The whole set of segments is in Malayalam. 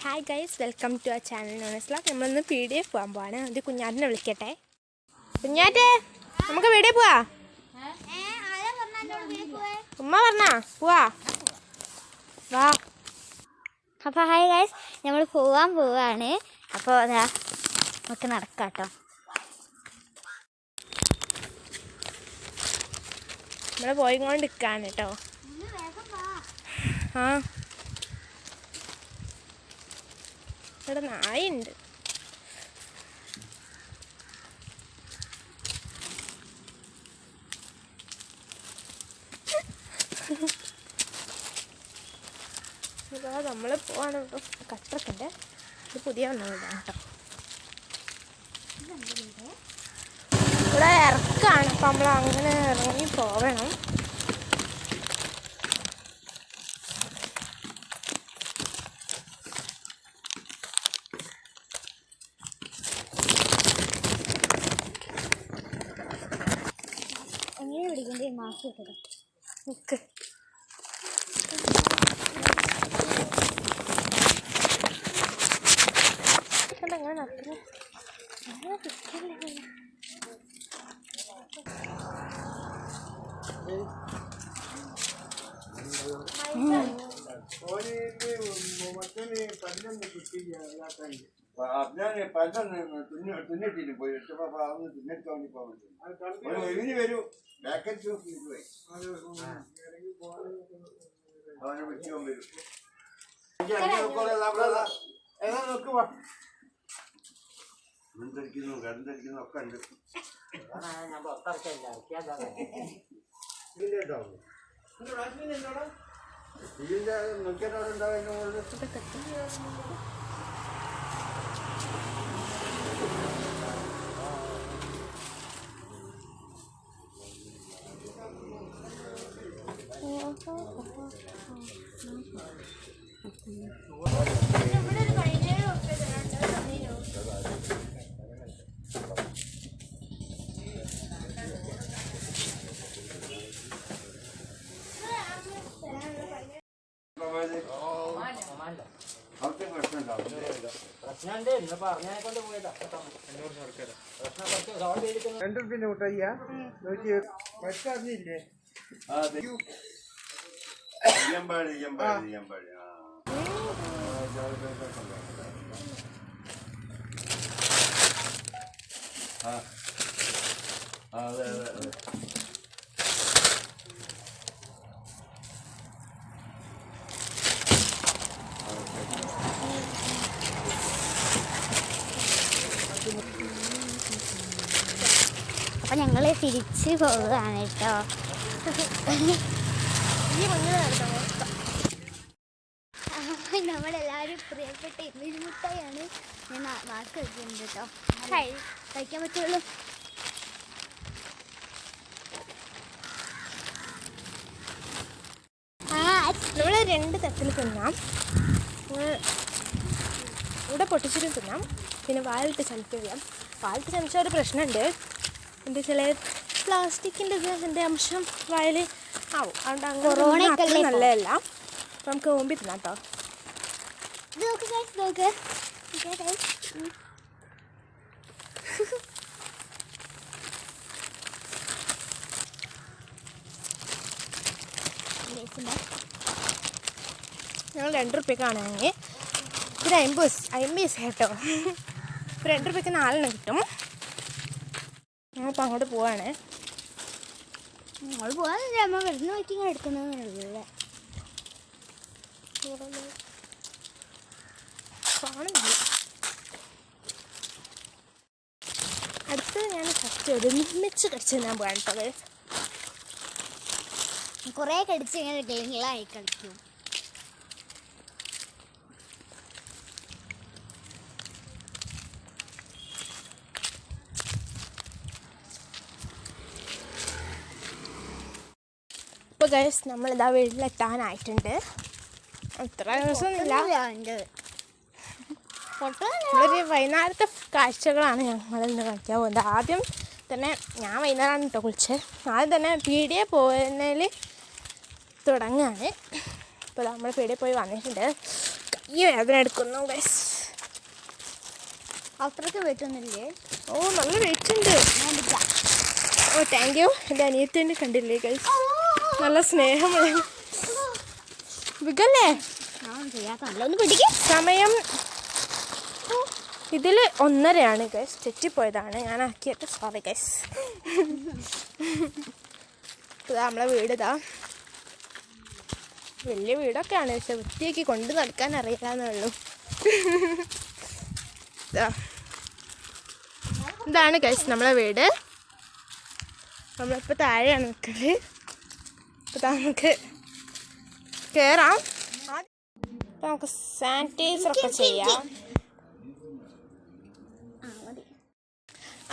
Hi guys, welcome to our channel നോണസ്ലാക്ക്. നമ്മളിന്ന് PDF പോകാൻ പോവാണ്. അത് കുഞ്ഞാറ്റിനെ വിളിക്കട്ടെ. കുഞ്ഞാറ്റെ, നമുക്ക് PDF പോവാ. ഉമ്മ പറഞ്ഞാ പോവാ. വാ. അപ്പോൾ ഹായ് ഗൈസ്, നമ്മൾ പോവാൻ പോവാണ്. അപ്പോൾ അതാ നമുക്ക് നടക്കാം കേട്ടോ. നമ്മൾ പോയിക്കൊണ്ട് നിൽക്കാണ് കേട്ടോ. ആ, ഇവിടെ നായുണ്ട്. നമ്മൾ പോവാണ് കേട്ടോ. കട്ടറൊക്കെ ഉണ്ട്. ഇത് പുതിയ വന്നതാണ് കേട്ടോ. ഇവിടെ ഇറക്കാണ്. അപ്പം നമ്മൾ അങ്ങനെ ഇറങ്ങി പോവണം. എങ്ങനെ പിടിക്കണ്ടേ മാസ്ക് ഇട്ടത് നിൽക്ക്. എങ്ങനെ നടക്കുന്നു? തുന്നിട്ടിട്ട് പോയി തുന്നിട്ട് വേണ്ടി പോകാൻ വരൂ. ബാക്കറ്റ് പോയി അവനെ വിളിച്ചു വരും. ധരിക്കുന്നു കടന്തരിക്കുന്നു ഒക്കെ ഉണ്ട്. ഇതിന്റെ നോക്കിയവിടെ ഉണ്ടാവും. ₹2 മുട്ടയ്യ നോക്കി മറ്ററിഞ്ഞില്ലേ? അതെ അതെ അതെ. അപ്പം ഞങ്ങൾ തിരിച്ച് പോവുകയാണ് കേട്ടോ. നമ്മളെല്ലാവരും പ്രിയപ്പെട്ട ഇരുമുട്ടയാണ്. ഞാൻ മാസ്ക് വെക്കുന്നുണ്ട് കേട്ടോ. കഴിക്കാൻ പറ്റുള്ളൂ. നമ്മൾ 2 തരത്തിൽ തിന്നാം. ഇവിടെ പൊട്ടിച്ചിട്ട് തിന്നാം, പിന്നെ വാലിട്ട് ചമച്ച് ചെയ്യാം. വാലിട്ട് ചമച്ച ഒരു പ്രശ്നമുണ്ട്. എന്താ ചില പ്ലാസ്റ്റിക്കിൻ്റെ ഇതിൻ്റെ അംശം വായിൽ ആവും. അതുകൊണ്ട് അങ്ങനെ നല്ലതല്ല. അപ്പം നമുക്ക് ഓമ്പി തിന്നാം കേട്ടോ. ഞങ്ങൾ ₹2 ഇത് 50 കേട്ടോ. ₹2 4 കിട്ടും. ഞങ്ങളിപ്പോൾ അങ്ങോട്ട് പോവാണ്. നമ്മൾ പോകാനില്ല, നമ്മൾ വരുന്ന വയ്ക്ക് ഇങ്ങനെ എടുക്കുന്നതല്ലേ. അടുത്തത് ഞാൻ ഫസ്റ്റ് ഒരുമിച്ച് കടിച്ച് തിന്നാൻ പോകാൻ കേട്ടോ. കുറേ കടിച്ച് ഇങ്ങനെ ഗെയിമുകളായി കളിക്കും. ഇപ്പോൾ ഗൈസ്, നമ്മളിതാ വീട്ടിലെത്താനായിട്ടുണ്ട്. അത്ര ദിവസമൊന്നുമില്ല. ഒരു വൈകുന്നേരത്തെ കാഴ്ചകളാണ് ഞങ്ങളിന്ന് കളിക്കാൻ പോകുന്നത്. ആദ്യം തന്നെ ഞാൻ വൈകുന്നേരമാണ് കേട്ടോ കുളിച്ചത്. ആദ്യം തന്നെ PDF പോകുന്നതിൽ തുടങ്ങുകയാണ്. അപ്പോൾ നമ്മൾ പീടികയിൽ പോയി വന്നിട്ടുണ്ട്. ഈ വേദന എടുക്കുന്നു ഗൈസ്. അത്രയ്ക്ക് വെയിറ്റൊന്നുമില്ലേ? ഓ നല്ല വെയിറ്റ് ഉണ്ട്. ഓ താങ്ക് യു. എൻ്റെ അനിയത്തിൻ്റെ കണ്ടില്ലേ ഗൈസ്, നല്ല സ്നേഹമാണ്. വികല്ലേ സമയം ഇതിൽ 1:30 ഗൈസ്. തെറ്റിപ്പോയതാണ് ഞാൻ ആക്കിയിട്ട്, സോറി ഗൈസ്. ഇതാ നമ്മളെ വീട്. ഇതാ വലിയ വീടൊക്കെയാണ്, പക്ഷെ വൃത്തിയാക്കി കൊണ്ട് നടക്കാൻ അറിയില്ലെന്നേ ഉള്ളൂ. ഇതാണ് ഗൈസ് നമ്മളെ വീട്. നമ്മളിപ്പോൾ താഴെയാണ് നിൽക്കുന്നത്. അപ്പോൾ നമുക്ക് കയറാം. അപ്പോൾ നമുക്ക് സാനിറ്റൈസറൊക്കെ ചെയ്യാം.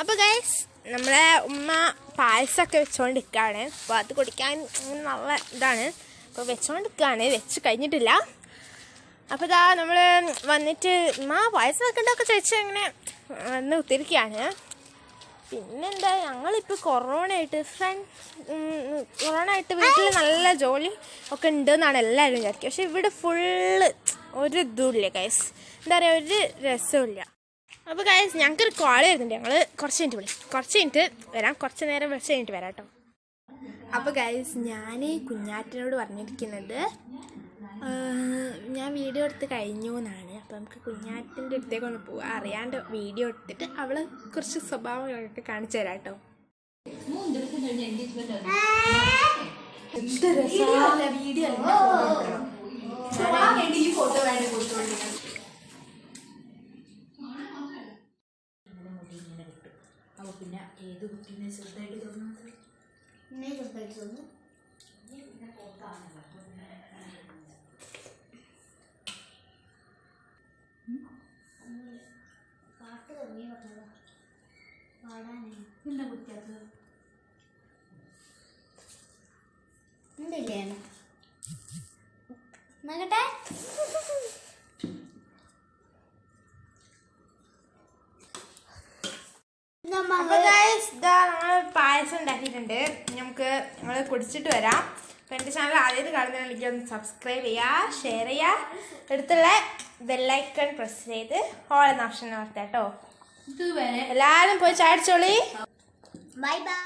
അപ്പോൾ ഗൈസ് നമ്മളെ ഉമ്മ പായസമൊക്കെ വെച്ചുകൊണ്ടിരിക്കുകയാണ്. അപ്പോൾ അത് കുടിക്കാൻ നല്ല ഇതാണ്. അപ്പോൾ വെച്ചുകൊണ്ടിരിക്കുകയാണ്, വെച്ച് കഴിഞ്ഞിട്ടില്ല. അപ്പോൾ ഇതാ നമ്മൾ വന്നിട്ട് ഉമ്മ പായസം വെക്കണ്ടൊക്കെ ചോദിച്ചാൽ അങ്ങനെ വന്ന് കുത്തിരിക്കുകയാണ്. പിന്നെന്താ, ഞങ്ങളിപ്പോൾ കൊറോണ ആയിട്ട് വീട്ടിൽ നല്ല ജോലി ഒക്കെ ഉണ്ടെന്നാണ് എല്ലാവരും വിചാരിക്കുക. പക്ഷെ ഇവിടെ ഫുള്ള് ഒരു ഇതുമില്ല ഗൈസ്, എന്താ പറയുക, ഒരു രസമില്ല. അപ്പോൾ ഗൈസ് ഞങ്ങൾക്കൊരു കോൾ വരുന്നുണ്ട്. ഞങ്ങൾ കുറച്ച് കഴിഞ്ഞിട്ട് വരാം. കുറച്ച് നേരം വെച്ച് കഴിഞ്ഞിട്ട് വരാം കേട്ടോ. അപ്പോൾ ഗൈസ് ഞാൻ കുഞ്ഞാറ്റിനോട് പറഞ്ഞിരിക്കുന്നത് ഞാൻ വീഡിയോ എടുത്ത് കഴിഞ്ഞു എന്നാണ്. അപ്പോൾ നമുക്ക് കുഞ്ഞാറ്റിൻ്റെ അടുത്തേക്ക് ഒന്ന് പോവാം. അറിയാണ്ട് വീഡിയോ എടുത്തിട്ട് അവളെ കുറച്ച് സ്വഭാവങ്ങളൊക്കെ കാണിച്ചു തരാം കേട്ടോ. പിന്നെ ഏത് കുട്ടീനെ ചെറുതായിട്ട് തോന്നുന്നത് പാട്ട് തുടങ്ങി പറഞ്ഞതാ പാടാനേ പിന്നെ കുട്ടികൾക്ക് എന്തില്ലേ നോക്കട്ടെ. അപ്പോൾ ഗൈസ് ഇതാ നമ്മൾ പായസം ഉണ്ടാക്കിയിട്ടുണ്ട്. ഞങ്ങൾ കുടിച്ചിട്ട് വരാം. അപ്പോൾ എൻ്റെ ചാനൽ ആദ്യമായിട്ട് കാണുന്നതിലേക്ക് ഒന്ന് സബ്സ്ക്രൈബ് ചെയ്യുക, ഷെയർ ചെയ്യുക, അടുത്തുള്ള ബെല്ലൈക്കൺ പ്രസ് ചെയ്ത് ഓൾ എന്ന ഓപ്ഷൻ ഓർത്താം കേട്ടോ. എല്ലാവരും പോയി ചാടിച്ചോളി. Bye bye.